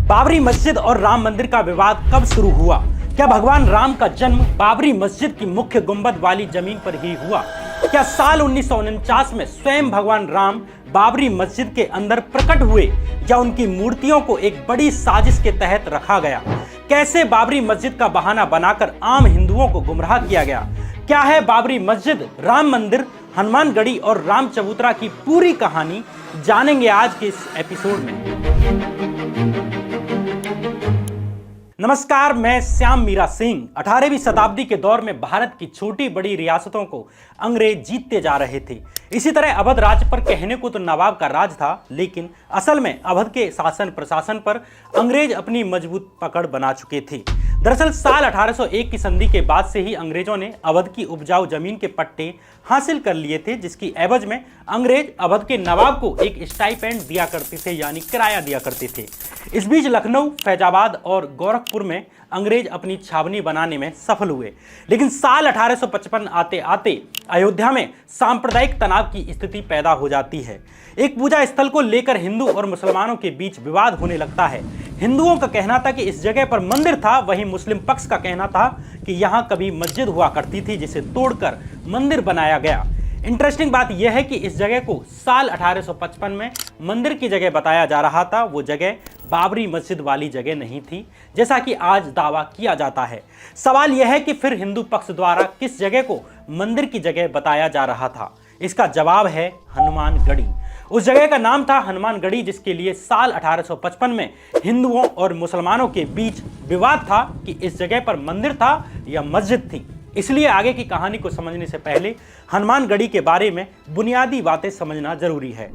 बाबरी मस्जिद और राम मंदिर का विवाद कब शुरू हुआ? क्या भगवान राम का जन्म बाबरी मस्जिद की मुख्य गुंबद वाली जमीन पर ही हुआ? क्या साल 1949 में स्वयं भगवान राम बाबरी मस्जिद के अंदर प्रकट हुए या उनकी मूर्तियों को एक बड़ी साजिश के तहत रखा गया? कैसे बाबरी मस्जिद का बहाना बनाकर आम हिंदुओं को गुमराह किया गया? क्या है बाबरी मस्जिद, राम मंदिर, हनुमानगढ़ी और राम चबूतरा की पूरी कहानी जानेंगे आज के इस एपिसोड में। नमस्कार, मैं श्याम मीरा सिंह। 18वीं शताब्दी के दौर में भारत की छोटी बड़ी रियासतों को अंग्रेज जीतते जा रहे थे। इसी तरह अवध राज्य पर कहने को तो नवाब का राज था, लेकिन असल में अवध के शासन प्रशासन पर अंग्रेज अपनी मजबूत पकड़ बना चुके थे। दरअसल साल 1801 की संधि के बाद से ही अंग्रेजों ने अवध की उपजाऊ जमीन के पट्टे हासिल कर लिए थे, जिसकी एवज में अंग्रेज अवध के नवाब को एक स्टाइपेंड दिया करते थे, यानी किराया दिया करते थे। इस बीच लखनऊ, फैजाबाद और गोरखपुर में अंग्रेज अपनी छावनी बनाने में सफल हुए, लेकिन साल 1855 आते आते अयोध्या में सांप्रदायिक तनाव की स्थिति पैदा हो जाती है। एक पूजा स्थल को लेकर हिंदू और मुसलमानों के बीच विवाद होने लगता है। हिंदुओं का कहना था कि इस जगह पर मंदिर था, वहीं मुस्लिम पक्ष का कहना था कि यहाँ कभी मस्जिद हुआ करती थी जिसे तोड़कर मंदिर बनाया गया। इंटरेस्टिंग बात यह है कि इस जगह को साल 1855 में मंदिर की जगह बताया जा रहा था। वो जगह बाबरी मस्जिद वाली जगह नहीं थी, जैसा कि आज दावा किया जाता है। सवाल यह है कि फिर हिंदू पक्ष द्वारा किस जगह को मंदिर की जगह बताया जा रहा था? इसका जवाब है हनुमानगढ़ी। उस जगह का नाम था हनुमानगढ़ी, जिसके लिए साल 1855 में हिंदुओं और मुसलमानों के बीच विवाद था कि इस जगह पर मंदिर था या मस्जिद थी। इसलिए आगे की कहानी को समझने से पहले हनुमानगढ़ी के बारे में बुनियादी बातें समझना जरूरी है।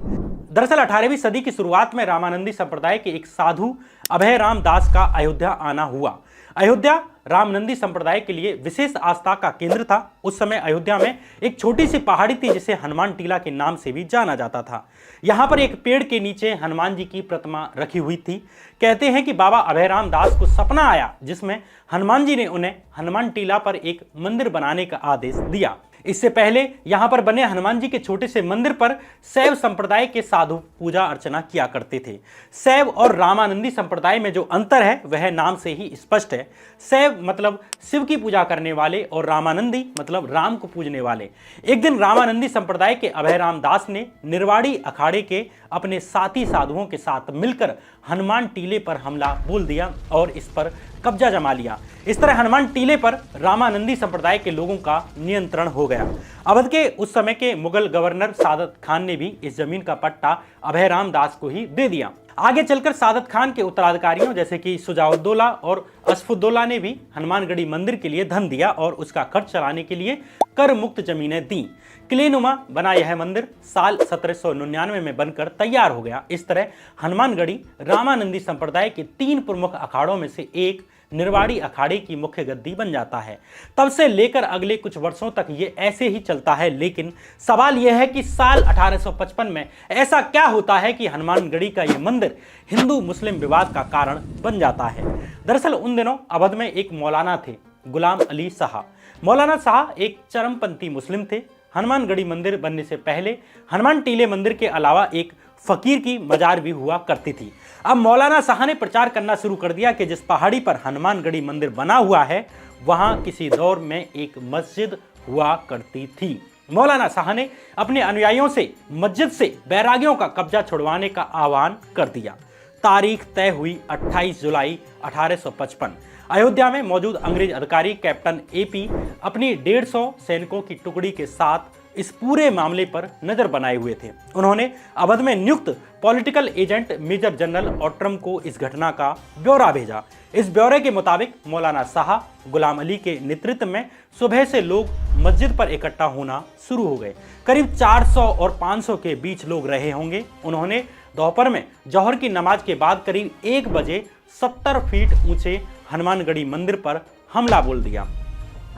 दरअसल 18वीं सदी की शुरुआत में रामानंदी संप्रदाय के एक साधु अभय राम दास का अयोध्या आना हुआ। अयोध्या रामानंदी संप्रदाय के लिए विशेष आस्था का केंद्र था। उस समय अयोध्या में एक छोटी सी पहाड़ी थी जिसे हनुमान टीला के नाम से भी जाना जाता था। यहाँ पर एक पेड़ के नीचे हनुमान जी की प्रतिमा रखी हुई थी। कहते हैं कि बाबा अभय राम दास को सपना आया, जिसमें हनुमान जी ने उन्हें हनुमान टीला पर एक मंदिर बनाने का आदेश दिया। इससे पहले यहाँ पर बने हनुमान जी के छोटे से मंदिर पर शैव संप्रदाय के साधु पूजा अर्चना किया करते थे। शैव और रामानंदी संप्रदाय में जो अंतर है वह नाम से ही स्पष्ट है। शैव मतलब शिव की पूजा करने वाले और रामानंदी मतलब राम को पूजने वाले। एक दिन रामानंदी संप्रदाय के अभय राम दास ने निर्वाड़ी अखाड़े के अपने साथी साधुओं के साथ मिलकर हनुमान टीले पर हमला बोल दिया और इस पर कब्जा जमा लिया। इस तरह हनुमान टीले पर रामानंदी संप्रदाय के लोगों का नियंत्रण हो गया। अवध के उस समय के मुगल गवर्नर सादत खान ने भी इस जमीन का पट्टा अभय राम दास को ही दे दिया। आगे चलकर सादत खान के उत्तराधिकारियों जैसे कि शुजाउद्दौला और असफुद्दौला ने भी हनुमानगढ़ी मंदिर के लिए धन दिया और उसका खर्च चलाने के लिए कर मुक्त जमीनें दी। किलेनुमा बना यह मंदिर साल 1799 में बनकर तैयार हो गया। इस तरह हनुमानगढ़ी रामानंदी संप्रदाय के 3 प्रमुख अखाड़ों में से एक निर्वाड़ी अखाड़े की मुख्य गद्दी बन जाता है। तब से लेकर अगले कुछ वर्षों तक ये ऐसे ही चलता है, लेकिन सवाल यह है कि साल 1855 में ऐसा क्या होता है कि हनुमानगढ़ी का ये मंदिर हिंदू मुस्लिम विवाद का कारण बन जाता है। दरअसल उन दिनों अवध में एक मौलाना थे, गुलाम अली शाह। मौलाना शाह एक चरमपंथी मुस्लिम थे। हनुमानगढ़ी मंदिर बनने से पहले हनुमान टीले मंदिर के अलावा एक फकीर की मजार भी हुआ करती थी। अब मौलाना शाह ने प्रचार करना शुरू कर दिया कि जिस पहाड़ी पर हनुमानगढ़ी मंदिर बना हुआ है वहां किसी दौर में एक मस्जिद हुआ करती थी। मौलाना शाह ने अपने अनुयायियों से मस्जिद से बैरागियों का कब्जा छुड़वाने का आह्वान कर दिया। तारीख तय हुई 28 जुलाई 1855। अयोध्या में मौजूद अंग्रेज अधिकारी कैप्टन एपी अपनी 150 सैनिकों की टुकड़ी के साथ इस पूरे मामले पर नजर बनाए हुए थे। उन्होंने अवध में नियुक्त पॉलिटिकल एजेंट मेजर जनरल ऑट्रम को इस घटना का ब्यौरा भेजा। इस ब्यौरे के मुताबिक मौलाना शाह गुलाम अली के नेतृत्व में सुबह से लोग मस्जिद पर इकट्ठा होना शुरू हो गए। करीब 400 और 500 के बीच लोग रहे होंगे। उन्होंने दोपहर में जौहर की नमाज के बाद करीब 1 बजे 70 फीट ऊंचे हनुमानगढ़ी मंदिर पर हमला बोल दिया।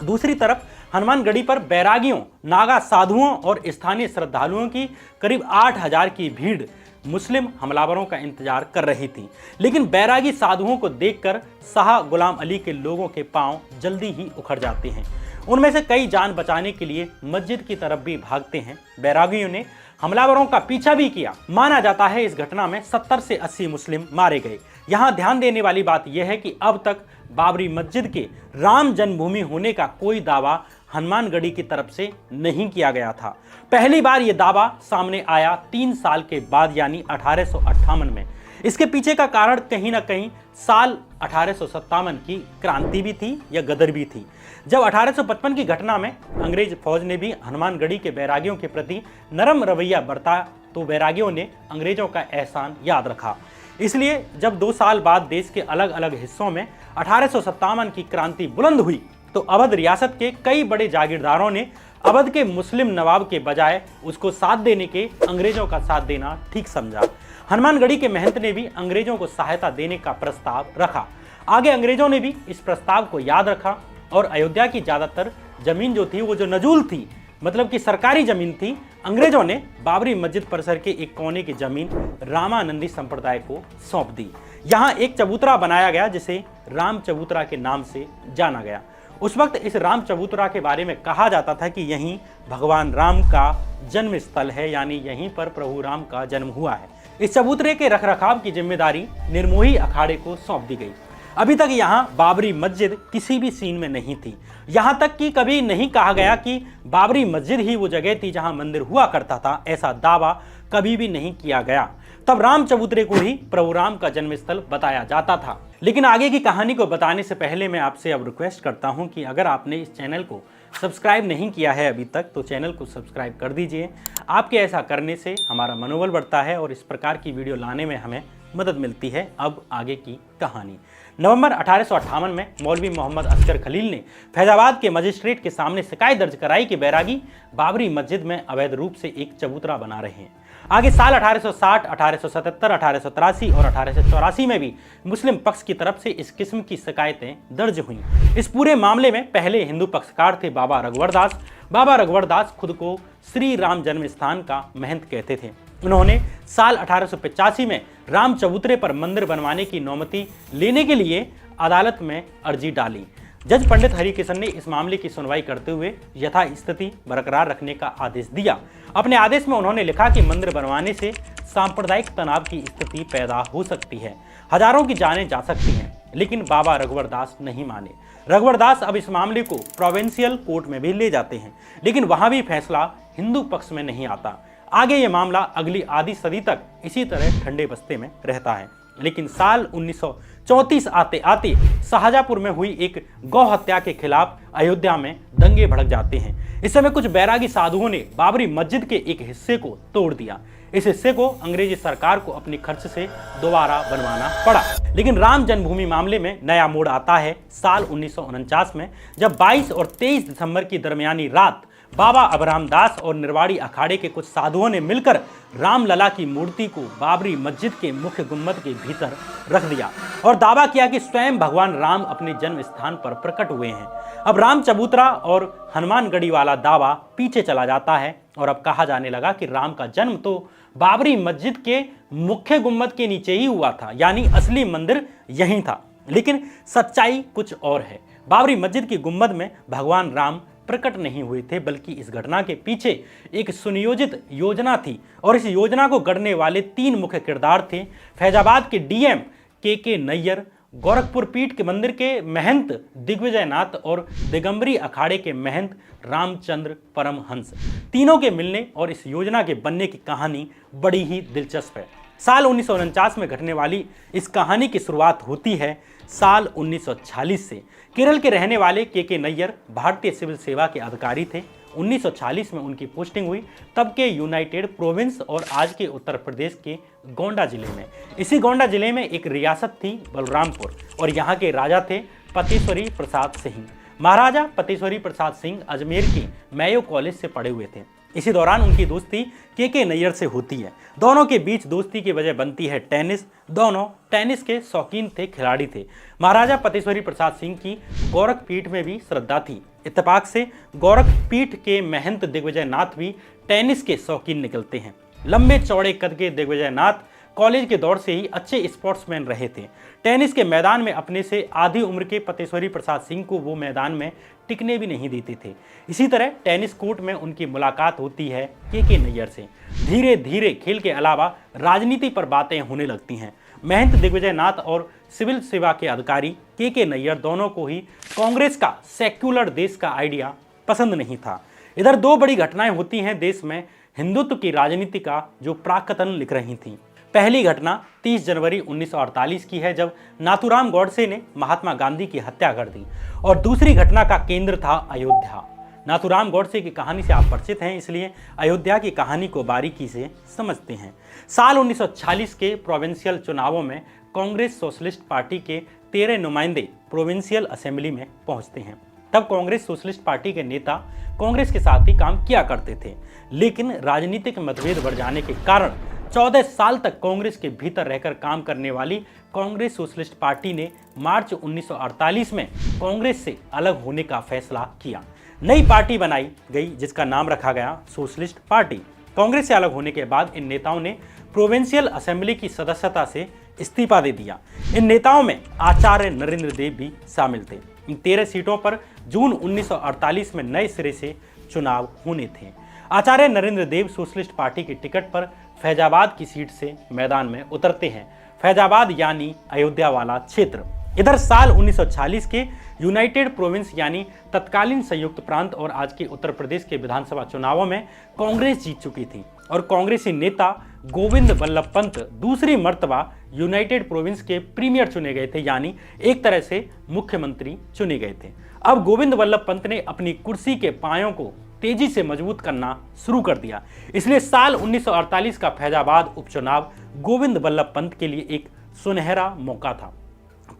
दूसरी तरफ हनुमानगढ़ी पर बैरागियों, नागा साधुओं और स्थानीय श्रद्धालुओं की करीब 8000 की भीड़ मुस्लिम हमलावरों का इंतजार कर रही थी। लेकिन बैरागी साधुओं को देखकर शाह गुलाम अली के लोगों के पांव जल्दी ही उखड़ जाते हैं। उनमें से कई जान बचाने के लिए मस्जिद की तरफ भी भागते हैं। बैरागियों ने हमलावरों का पीछा भी किया। माना जाता है इस घटना में 70 से 80 मुस्लिम मारे गए। यहाँ ध्यान देने वाली बात यह है कि अब तक बाबरी मस्जिद के राम जन्मभूमि होने का कोई दावा हनुमानगढ़ी की तरफ से नहीं किया गया था। पहली बार यह दावा सामने आया 3 साल के बाद यानी 1858 में। इसके पीछे का कारण कहीं ना कहीं साल 1857 की क्रांति भी थी या गदर भी थी, जब 1855 की घटना में अंग्रेज फौज ने भी हनुमानगढ़ी के बैरागियों के प्रति नरम रवैया बरता तो बैरागियों ने अंग्रेजों का एहसान याद रखा। इसलिए जब 2 साल बाद देश के अलग अलग हिस्सों में 1857 की क्रांति बुलंद हुई तो अवध रियासत के कई बड़े जागीरदारों ने अवध के मुस्लिम नवाब के बजाय उसको साथ देने के अंग्रेजों का साथ देना ठीक समझा। हनुमानगढ़ी के महंत ने भी अंग्रेजों को सहायता देने का प्रस्ताव रखा। आगे अंग्रेजों ने भी इस प्रस्ताव को याद रखा और अयोध्या की ज्यादातर जमीन जो थी वो जो नजूल थी, मतलब कि सरकारी जमीन थी, अंग्रेजों ने बाबरी मस्जिद परिसर के एक कोने की जमीन रामानंदी संप्रदाय को सौंप दी। यहाँ एक चबूतरा बनाया गया जिसे राम चबूतरा के नाम से जाना गया। उस वक्त इस राम चबूतरा के बारे में कहा जाता था कि यहीं भगवान राम का जन्म स्थल है, यानी यहीं पर प्रभु राम का जन्म हुआ है। इस चबूतरे के रखरखाव की जिम्मेदारी निर्मोही अखाड़े को सौंप दी गई। अभी तक यहाँ बाबरी मस्जिद किसी भी सीन में नहीं थी। यहाँ तक कि कभी नहीं कहा गया कि बाबरी मस्जिद ही वो जगह थी जहाँ मंदिर हुआ करता था, ऐसा दावा कभी भी नहीं किया गया। तब राम चबूतरे को ही प्रभु राम का जन्मस्थल बताया जाता था। लेकिन आगे की कहानी को बताने से पहले मैं आपसे अब रिक्वेस्ट करता हूं कि अगर आपने इस चैनल को सब्सक्राइब नहीं किया है अभी तक तो चैनल को सब्सक्राइब कर दीजिए। आपके ऐसा करने से हमारा मनोबल बढ़ता है और इस प्रकार की वीडियो लाने में हमें मदद मिलती है। अब आगे की कहानी। नवंबर 1858 में मौलवी मोहम्मद असगर खलील ने फैजाबाद के मजिस्ट्रेट के सामने शिकायत दर्ज कराई कि बैरागी बाबरी मस्जिद में अवैध रूप से एक चबूतरा बना रहे हैं। आगे साल 1860, 1877, 1883 और 1884 में भी मुस्लिम पक्ष की तरफ से इस किस्म की शिकायतें दर्ज हुईं। इस पूरे मामले में पहले हिंदू पक्षकार थे बाबा रघुवर दास। बाबा रघुवर दास खुद को श्री राम जन्म स्थान का महंत कहते थे। उन्होंने साल 1885 में राम चबूतरे पर मंदिर बनवाने की अनुमति लेने के लिए अदालत में अर्जी डाली। जज पंडित हरिकिशन ने इस मामले की सुनवाई करते हुए यथास्थिति बरकरार रखने का आदेश दिया। अपने आदेश में उन्होंने लिखा कि मंदिर बनवाने से सांप्रदायिक तनाव की स्थिति पैदा हो सकती है, हजारों की जानें जा सकती हैं, लेकिन बाबा रघुवर दास नहीं माने। रघुवर दास अब इस मामले को प्रोविंशियल कोर्ट में भी ले जाते हैं, लेकिन वहां भी फैसला हिंदू पक्ष में नहीं आता। आगे ये मामला अगली आधी सदी तक इसी तरह ठंडे बस्ते में रहता है। लेकिन साल 1934 आते आते शाहजहांपुर में हुई एक गौ हत्या के खिलाफ अयोध्या में दंगे भड़क जाते हैं। इस समय कुछ बैरागी साधुओं ने बाबरी मस्जिद के एक हिस्से को तोड़ दिया। इस हिस्से को अंग्रेजी सरकार को अपने खर्च से दोबारा बनवाना पड़ा। लेकिन राम जन्मभूमि मामले में नया मोड़ आता है साल 1949 में, जब 22 और 23 दिसंबर की दरमियानी रात बाबा अबराम दास और निर्वाड़ी अखाड़े के कुछ साधुओं ने मिलकर रामलला की मूर्ति को बाबरी मस्जिद के मुख्य गुम्बद के भीतर रख दिया और दावा किया कि स्वयं भगवान राम अपने जन्म स्थान पर प्रकट हुए हैं। अब राम चबूतरा और हनुमानगढ़ी वाला दावा पीछे चला जाता है और अब कहा जाने लगा कि राम का जन्म तो बाबरी मस्जिद के मुख्य गुम्बद के नीचे ही हुआ था, यानी असली मंदिर यहीं था। लेकिन सच्चाई कुछ और है। बाबरी मस्जिद की गुम्बद में भगवान राम प्रकट नहीं हुए थे, बल्कि इस घटना के पीछे एक सुनियोजित योजना थी और इस योजना को गढ़ने वाले 3 मुख्य किरदार थे। फैजाबाद के डीएम के नैयर, गोरखपुर पीठ के मंदिर के महंत दिग्विजय नाथ और दिगंबरी अखाड़े के महंत रामचंद्र परमहंस। तीनों के मिलने और इस योजना के बनने की कहानी बड़ी ही दिलचस्प है। साल 1949 में घटने वाली इस कहानी की शुरुआत होती है साल 1946 से। केरल के रहने वाले के नैयर भारतीय सिविल सेवा के अधिकारी थे। 1946 में उनकी पोस्टिंग हुई तब के यूनाइटेड प्रोविंस और आज के उत्तर प्रदेश के गोंडा जिले में। इसी गोंडा जिले में एक रियासत थी बलरामपुर और यहाँ के राजा थे पतेश्वरी प्रसाद सिंह। महाराजा पतेश्वरी प्रसाद सिंह अजमेर के मेयो कॉलेज से पढ़े हुए थे। इसी दौरान उनकी दोस्ती के नैयर से होती है। दोनों के बीच दोस्ती की वजह बनती है टेनिस। दोनों टेनिस के शौकीन थे, खिलाड़ी थे। महाराजा पतेश्वरी प्रसाद सिंह की गोरख पीठ में भी श्रद्धा थी। इत्तेफाक से गोरख पीठ के महंत दिग्विजय नाथ भी टेनिस के शौकीन निकलते हैं। लंबे चौड़े कद के दिग्विजय नाथ कॉलेज के दौर से ही अच्छे स्पोर्ट्समैन रहे थे। टेनिस के मैदान में अपने से आधी उम्र के पतेश्वरी प्रसाद सिंह को वो मैदान में टिकने भी नहीं देते थे। इसी तरह टेनिस कोर्ट में उनकी मुलाकात होती है के नैयर से। धीरे धीरे खेल के अलावा राजनीति पर बातें होने लगती हैं। महंत दिग्विजय नाथ और सिविल सेवा के अधिकारी के नैयर दोनों को ही कांग्रेस का सेक्युलर देश का आइडिया पसंद नहीं था। इधर दो बड़ी घटनाएं होती हैं देश में हिंदुत्व की राजनीति का जो प्राक्कलन लिख रही थी। पहली घटना 30 जनवरी 1948 की है, जब नाथूराम गॉडसे ने महात्मा गांधी की हत्या कर दी, और दूसरी घटना का केंद्र था अयोध्या। नाथूराम गॉडसे की कहानी से आप परिचित हैं, इसलिए अयोध्या की कहानी को बारीकी से समझते हैं। साल 1946 के प्रोविंशियल चुनावों में कांग्रेस सोशलिस्ट पार्टी के 13 नुमाइंदे प्रोविंशियल असेंबली में पहुंचते हैं। तब कांग्रेस सोशलिस्ट पार्टी के नेता कांग्रेस के साथ ही काम किया करते थे, लेकिन राजनीतिक मतभेद बढ़ जाने के कारण 14 साल तक कांग्रेस के भीतर रहकर काम करने वाली कांग्रेस सोशलिस्ट पार्टी ने मार्च 1948 में कांग्रेस से अलग होने का फैसला किया। नई पार्टी बनाई गई जिसका नाम रखा गया सोशलिस्ट पार्टी। कांग्रेस से अलग होने के बाद इन नेताओं ने प्रोविंशियल असेंबली की सदस्यता से इस्तीफा दे दिया। इन नेताओं में आचार्य नरेंद्र देव भी शामिल थे। इन 13 सीटों पर जून 1948 में नए सिरे से चुनाव होने थे। आचार्य नरेंद्र देव सोशलिस्ट पार्टी की टिकट पर फैजाबाद की सीट से मैदान में उतरते हैं। फैजाबाद यानी अयोध्या वाला क्षेत्र। इधर साल 1946 के यूनाइटेड प्रोविंस यानी तत्कालीन संयुक्त प्रांत और आज के उत्तर प्रदेश के विधानसभा चुनावों में कांग्रेस जीत चुकी थी और कांग्रेसी नेता गोविंद वल्लभ पंत दूसरी मर्तबा यूनाइटेड प्रोविंस के प्रीमियर चुने गए थे, यानी एक तरह से मुख्यमंत्री चुने गए थे। अब गोविंद वल्लभ पंत ने अपनी कुर्सी के पायों को तेजी से मजबूत करना शुरू कर दिया, इसलिए साल 1948 का फैजाबाद उपचुनाव गोविंद वल्लभ पंत के लिए एक सुनहरा मौका था।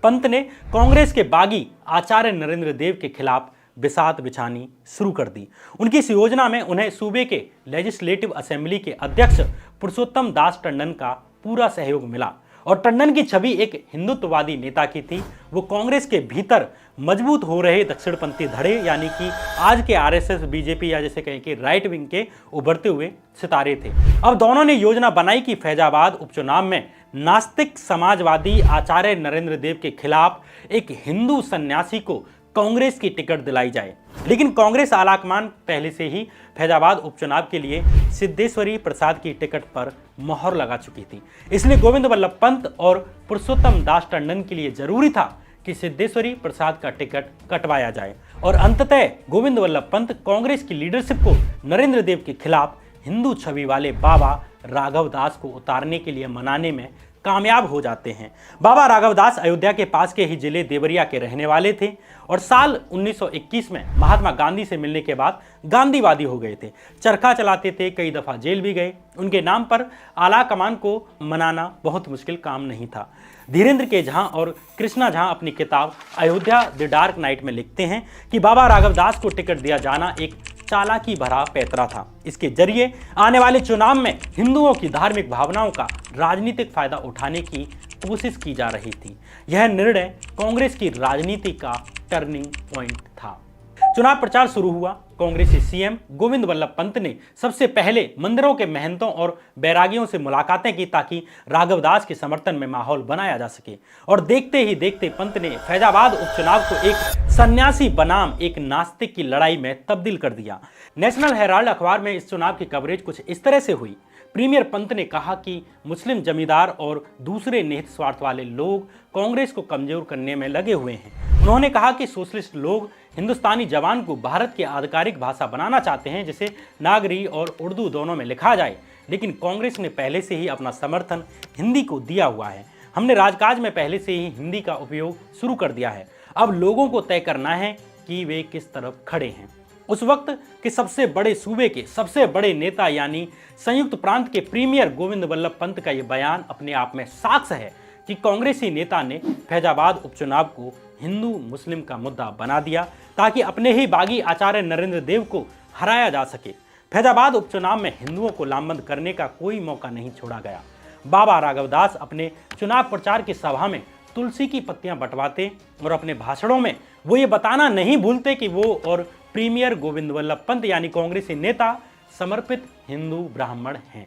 पंत ने कांग्रेस के बागी आचार्य नरेंद्र देव के खिलाफ बिसात बिछानी शुरू कर दी। उनकी इस योजना में उन्हें सूबे के लेजिस्लेटिव असेंबली के अध्यक्ष पुरुषोत्तम दास टंडन का पूरा सहयोग मिला और टंडन की छवि एक हिंदुत्ववादी नेता की थी। वो कांग्रेस के भीतर मजबूत हो रहे दक्षिणपंथी धड़े यानी कि आज के आरएसएस, बीजेपी या जैसे कहें कि राइट विंग के उभरते हुए सितारे थे। अब दोनों ने योजना बनाई कि फैजाबाद उपचुनाव में नास्तिक समाजवादी आचार्य नरेंद्र देव के खिलाफ एक हिंदू सन्यासी को कांग्रेस की टिकट दिलाई जाए, लेकिन कांग्रेस आलाकमान पहले से ही फैजाबाद उपचुनाव के लिए सिद्धेश्वरी प्रसाद की टिकट पर मोहर लगा चुकी थी। इसलिए गोविंद वल्लभ पंत और पुरुषोत्तम दास टंडन के लिए जरूरी था कि सिद्धेश्वरी प्रसाद का टिकट कटवाया जाए और अंततः गोविंद वल्लभ पंत कांग्रेस की लीडरशिप को नरेंद्र देव के खिलाफ हिंदू छवि वाले बाबा राघव दास को उतारने के लिए मनाने में कामयाब हो जाते हैं। बाबा राघव दास अयोध्या के पास के ही जिले देवरिया के रहने वाले थे और साल 1921 में महात्मा गांधी से मिलने के बाद गांधीवादी हो गए थे। चरखा चलाते थे, कई दफा जेल भी गए। उनके नाम पर आला कमान को मनाना बहुत मुश्किल काम नहीं था। धीरेन्द्र के झा और कृष्णा झा अपनी किताब अयोध्या द डार्क नाइट में लिखते हैं कि बाबा राघव दास को टिकट दिया जाना एक चालाकी भरा पैतरा था। इसके जरिए आने वाले चुनाव में हिंदुओं की धार्मिक भावनाओं का राजनीतिक फायदा उठाने की कोशिश की जा रही थी। यह निर्णय कांग्रेस की राजनीति का टर्निंग पॉइंट था। चुनाव प्रचार शुरू हुआ। कांग्रेसी सीएम गोविंद वल्लभ पंत ने सबसे पहले मंदिरों के महंतों और बैरागियों से मुलाकातें की ताकि राघव दास के समर्थन में माहौल बनाया जा सके और देखते ही देखते पंत ने फैजाबाद उपचुनाव को एक सन्यासी बनाम एक नास्तिक की लड़ाई में तब्दील कर दिया। नेशनल हेराल्ड अखबार में इस चुनाव की कवरेज कुछ इस तरह से हुई। प्रीमियर पंत ने कहा कि मुस्लिम जमींदार और दूसरे निहित स्वार्थ वाले लोग कांग्रेस को कमजोर करने में लगे हुए हैं। उन्होंने कहा कि सोशलिस्ट लोग हिंदुस्तानी जबान को भारत की आधिकारिक भाषा बनाना चाहते हैं, जिसे नागरी और उर्दू दोनों में लिखा जाए, लेकिन कांग्रेस ने पहले से ही अपना समर्थन हिंदी को दिया हुआ है। हमने राजकाज में पहले से ही हिंदी का उपयोग शुरू कर दिया है। अब लोगों को तय करना है कि वे किस तरफ खड़े हैं। उस वक्त के सबसे बड़े सूबे के सबसे बड़े नेता यानी संयुक्त प्रांत के प्रीमियर गोविंद वल्लभ पंत का यह बयान अपने आप में साक्ष्य है कि कांग्रेसी नेता ने फैजाबाद उपचुनाव को हिंदू मुस्लिम का मुद्दा बना दिया ताकि अपने ही बागी आचार्य नरेंद्र देव को हराया जा सके। फैजाबाद उपचुनाव में हिंदुओं को लामबंद करने का कोई मौका नहीं छोड़ा गया। बाबा राघव दास अपने चुनाव प्रचार की सभा में तुलसी की पत्तियां बंटवाते और अपने भाषणों में वो ये बताना नहीं भूलते कि वो और प्रीमियर गोविंद वल्लभ पंत यानी कांग्रेसी नेता समर्पित हिंदू ब्राह्मण हैं।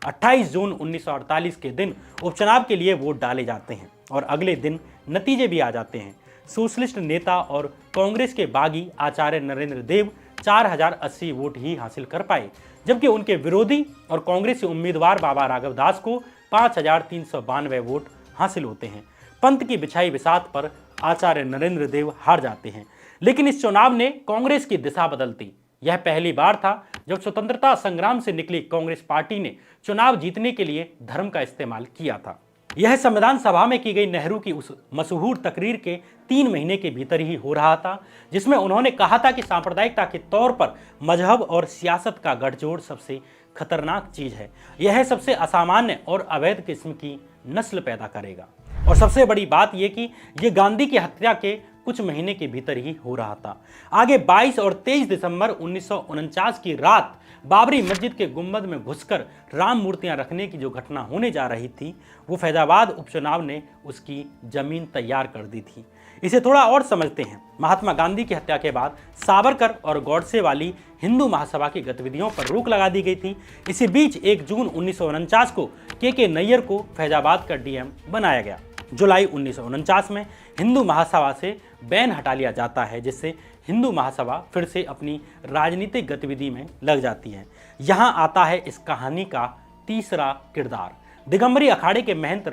28 जून 1948 के दिन उपचुनाव के लिए वोट डाले जाते हैं और अगले दिन नतीजे भी आ जाते हैं। सोशलिस्ट नेता और कांग्रेस के बागी आचार्य नरेंद्र देव 4080 वोट ही हासिल कर पाए, जबकि उनके विरोधी और कांग्रेसी उम्मीदवार बाबा राघव दास को 5392 वोट हासिल होते हैं। पंत की बिछाई बिसात पर आचार्य नरेंद्र देव हार जाते हैं, लेकिन इस चुनाव ने कांग्रेस की दिशा बदल दी। यह पहली बार था जब स्वतंत्रता संग्राम से निकली कांग्रेस पार्टी ने चुनाव जीतने के लिए धर्म का इस्तेमाल किया था। यह संविधान सभा में की गई नेहरू की उस मशहूर तकरीर के 3 महीने के भीतर ही हो रहा था, जिसमें उन्होंने कहा था कि सांप्रदायिकता के तौर पर मजहब और सियासत का गठजोड़ सबसे खतरनाक चीज है। यह सबसे असामान्य और अवैध किस्म की नस्ल पैदा करेगा। और सबसे बड़ी बात यह कि यह गांधी की हत्या के कुछ महीने के भीतर ही हो रहा था। आगे 22 और 23 दिसंबर 1949 की रात बाबरी मस्जिद के गुंबद में घुसकर राम मूर्तियां रखने की जो घटना होने जा रही थी, वो फैजाबाद उपचुनाव ने उसकी जमीन तैयार कर दी थी। इसे थोड़ा और समझते हैं। महात्मा गांधी की हत्या के बाद सावरकर और गॉडसे वाली हिंदू महासभा की गतिविधियों पर रोक लगा दी गई थी। इसी बीच 1 जून 1949 को के नैयर को फैजाबाद का डीएम बनाया गया। जुलाई 1949 में हिंदू महासभा से बैन हटा लिया जाता है, जिससे हिंदू महासभा फिर से अपनी राजनीतिक गतिविधि में लग जाती है। यहाँ आता है इस कहानी का तीसरा किरदार। दिगंबरी अखाड़े के महंत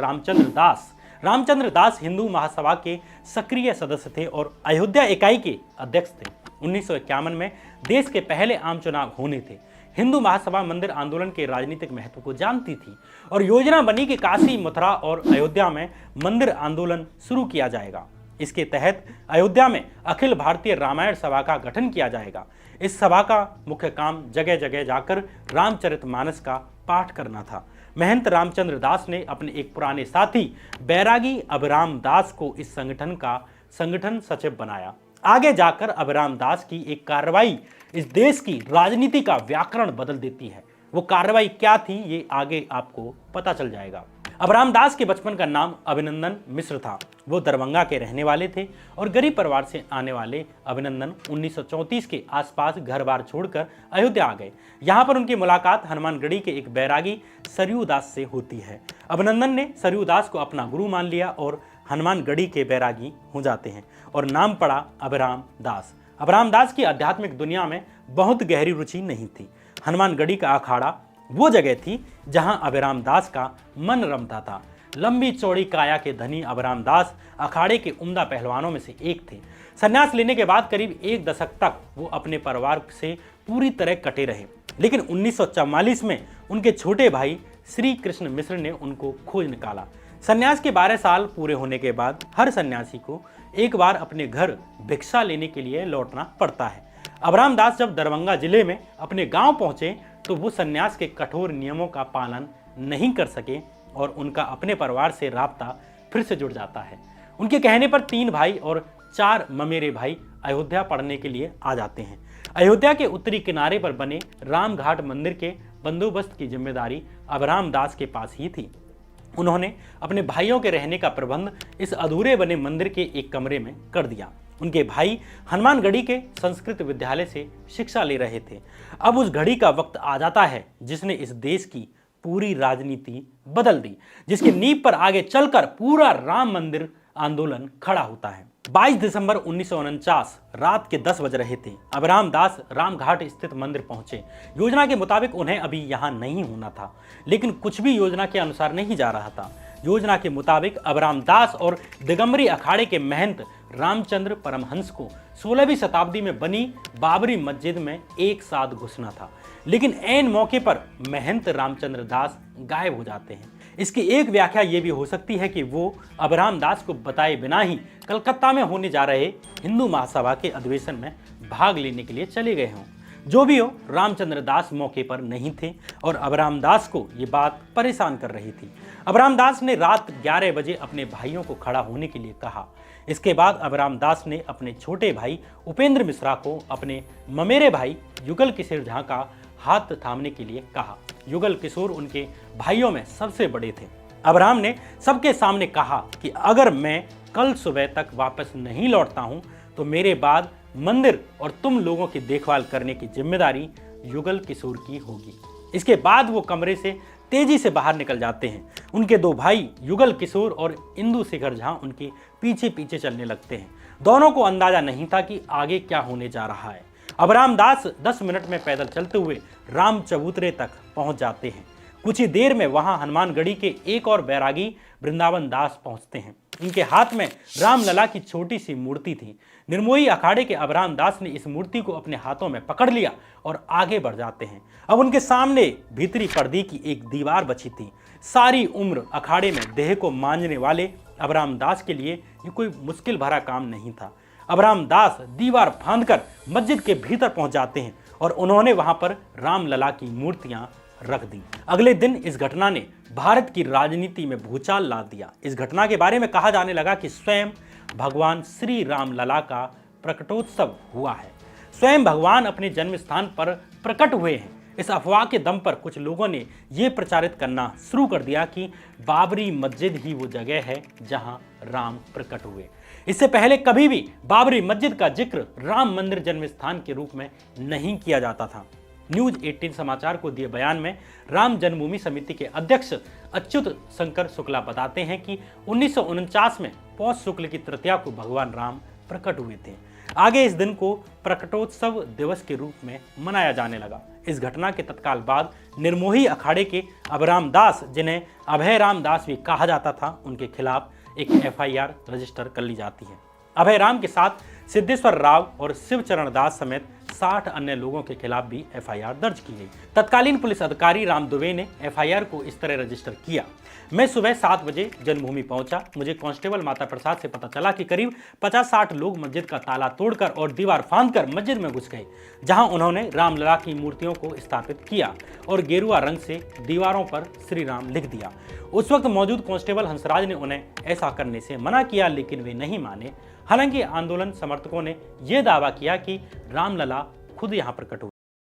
रामचंद्र दास हिंदू महासभा के सक्रिय सदस्य थे और अयोध्या इकाई के अध्यक्ष थे। 1951 में देश के पहले आम चुनाव होने थे। हिंदू महासभा मंदिर आंदोलन के राजनीतिक महत्व को जानती थी और योजना बनी कि काशी, मथुरा और अयोध्या में मंदिर आंदोलन शुरू किया जाएगा। इसके तहत अयोध्या में अखिल भारतीय रामायण सभा का गठन किया जाएगा। इस सभा का मुख्य काम जगह जगह जाकर रामचरितमानस का पाठ करना था। महंत रामचंद्र दास ने अपने एक पुराने साथी बैरागी अभिराम दास को इस संगठन का संगठन सचिव बनाया। आगे जाकर अभिराम दास की एक कार्रवाई इस देश की राजनीति का व्याकरण बदल देती है। वो कार्रवाई क्या थी, ये आगे आपको पता चल जाएगा। अभिराम दास के बचपन का नाम अभिनंदन मिश्र था। वो दरभंगा के रहने वाले थे और गरीब परिवार से आने वाले अभिनंदन 1934 के आसपास घर बार छोड़कर अयोध्या आ गए। यहाँ पर उनकी मुलाकात हनुमानगढ़ी के एक बैरागी सरयू दास से होती है। अभिनंदन ने सरयू दास को अपना गुरु मान लिया और हनुमानगढ़ी के बैरागी हो जाते हैं और नाम पड़ा अभिराम दास। अभिराम दास की आध्यात्मिक दुनिया में बहुत गहरी रुचि नहीं थी। हनुमानगढ़ी का अखाड़ा वो जगह थी जहां अभिराम दास का मन रमता था। लंबी चौड़ी काया के धनी अभिराम दास अखाड़े के उम्दा पहलवानों में से एक थे। संन्यास लेने के बाद करीब 1 दशक तक वो अपने परिवार से पूरी तरह कटे रहे, लेकिन 1944 में उनके छोटे भाई श्री कृष्ण मिश्र ने उनको खोज निकाला। संन्यास के 12 साल पूरे होने के बाद हर सन्यासी को एक बार अपने घर भिक्षा लेने के लिए लौटना पड़ता है। अभिराम दास जब दरभंगा जिले में अपने गांव पहुंचे तो वो सन्यास के कठोर नियमों का पालन नहीं कर सके और उनका अपने परिवार से राब्ता फिर से जुड़ जाता है। उनके कहने पर 3 भाई और 4 ममेरे भाई अयोध्या पढ़ने के लिए आ जाते हैं। अयोध्या के उत्तरी किनारे पर बने रामघाट मंदिर के बंदोबस्त की जिम्मेदारी अभिराम दास के पास ही थी। उन्होंने अपने भाइयों के रहने का प्रबंध इस अधूरे बने मंदिर के एक कमरे में कर दिया। उनके भाई हनुमानगढ़ी के संस्कृत विद्यालय से शिक्षा ले रहे थे। अब उस घड़ी का वक्त आ जाता है जिसने इस देश की पूरी राजनीति बदल दी, जिसकी नींव पर आगे चलकर पूरा राम मंदिर आंदोलन खड़ा होता है। 22 दिसंबर 1949 रात के 10 बज रहे थे। अभिराम दास रामघाट स्थित मंदिर पहुंचे। योजना के मुताबिक उन्हें अभी यहां नहीं होना था, लेकिन कुछ भी योजना के अनुसार नहीं जा रहा था। योजना के मुताबिक अभिराम दास और दिगंबरी अखाड़े के महंत रामचंद्र परमहंस को 16वीं शताब्दी में बनी बाबरी मस्जिद में एक साथ घुसना था, लेकिन ऐन मौके पर महंत रामचंद्र दास गायब हो जाते हैं। इसकी एक व्याख्या ये भी हो सकती है कि वो अभिराम दास को बताए बिना ही कलकत्ता में होने जा रहे हिंदू महासभा के अधिवेशन में भाग लेने के लिए चले गए हों। जो भी हो, रामचंद्र दास मौके पर नहीं थे और अभिराम दास को ये बात परेशान कर रही थी। अभिराम दास ने रात 11 बजे अपने भाइयों को खड़ा होने के लिए कहा। इसके बाद अभिराम दास ने अपने छोटे भाई उपेंद्र मिश्रा को अपने ममेरे भाई युगल किशोर झा का हाथ थामने के लिए कहा। युगल किशोर उनके भाइयों में सबसे बड़े थे। अभिराम ने सबके सामने कहा कि अगर मैं कल सुबह तक वापस नहीं लौटता हूं तो मेरे बाद मंदिर और तुम लोगों की देखभाल करने की जिम्मेदारी युगल किशोर की होगी। इसके बाद वो कमरे से तेजी से बाहर निकल जाते हैं। उनके 2 भाई युगल किशोर और इंदु शेखर झा उनके पीछे पीछे चलने लगते हैं। दोनों को अंदाजा नहीं था कि आगे क्या होने जा रहा है। अभिराम दास 10 मिनट में पैदल चलते हुए राम चबूतरे तक पहुंच जाते हैं। कुछ ही देर में वहां हनुमानगढ़ी के एक और बैरागी वृंदावन दास पहुंचते हैं। इनके हाथ में रामलला की छोटी सी मूर्ति थी। निर्मोही अखाड़े के अभराम दास ने इस मूर्ति को अपने हाथों में पकड़ लिया और आगे बढ़ जाते हैं। अब उनके सामने भीतरी पर्दे की एक दीवार बची थी। सारी उम्र अखाड़े में देह को मांझने वाले अभराम दास के लिए ये कोई मुश्किल भरा काम नहीं था। अभराम दास दीवार फांदकर मस्जिद के भीतर पहुंच जाते हैं और उन्होंने वहां पर रामलला की मूर्तियां रख दी। अगले दिन इस घटना ने भारत की राजनीति में भूचाल ला दिया। इस घटना के बारे में कहा जाने लगा कि स्वयं भगवान श्री रामलला का प्रकटोत्सव हुआ है। स्वयं भगवान अपने जन्म स्थान पर प्रकट हुए हैं। इस अफवाह के दम पर कुछ लोगों ने यह प्रचारित करना शुरू कर दिया कि बाबरी मस्जिद ही वो जगह है जहां राम प्रकट हुए। इससे पहले कभी भी बाबरी मस्जिद का जिक्र राम मंदिर जन्म स्थान के रूप में नहीं किया जाता था। न्यूज 18 समाचार को दिए बयान में राम जन्मभूमि समिति के अध्यक्ष अच्युत शंकर शुक्ला बताते हैं कि 1949 में पौष शुक्ल की तृतीया को भगवान राम प्रकट हुए थे। आगे इस दिन को प्रकटोत्सव दिवस के रूप में मनाया जाने लगा। इस घटना के तत्काल बाद निर्मोही अखाड़े के अभराम दास, जिन्हें अभय राम दास भी कहा जाता था, उनके खिलाफ एक FIR रजिस्टर कर ली जाती है। अभय राम के साथ सिद्धेश्वर राव और शिवचरण दास समेत 60 अन्य लोगों के खिलाफ भी FIR दर्ज की गई। तत्कालीन पुलिस अधिकारी राम दुबे ने FIR को इस तरह रजिस्टर किया। मैं सुबह 7 बजे जन्मभूमि पहुंचा। मुझे कांस्टेबल माता प्रसाद से पता चला कि करीब 50-60 लोग मस्जिद का ताला तोड़कर और दीवार फांदकर मस्जिद में घुस गए, जहां उन्होंने रामलला की मूर्तियों को स्थापित किया और गेरुआ रंग से दीवारों पर श्री राम लिख दिया। उस वक्त मौजूद कांस्टेबल हंसराज ने उन्हें ऐसा करने से मना किया, लेकिन वे नहीं माने। हालांकि आंदोलन समर्थकों ने यह दावा किया कि रामलला खुद यहां प्रकट हुए।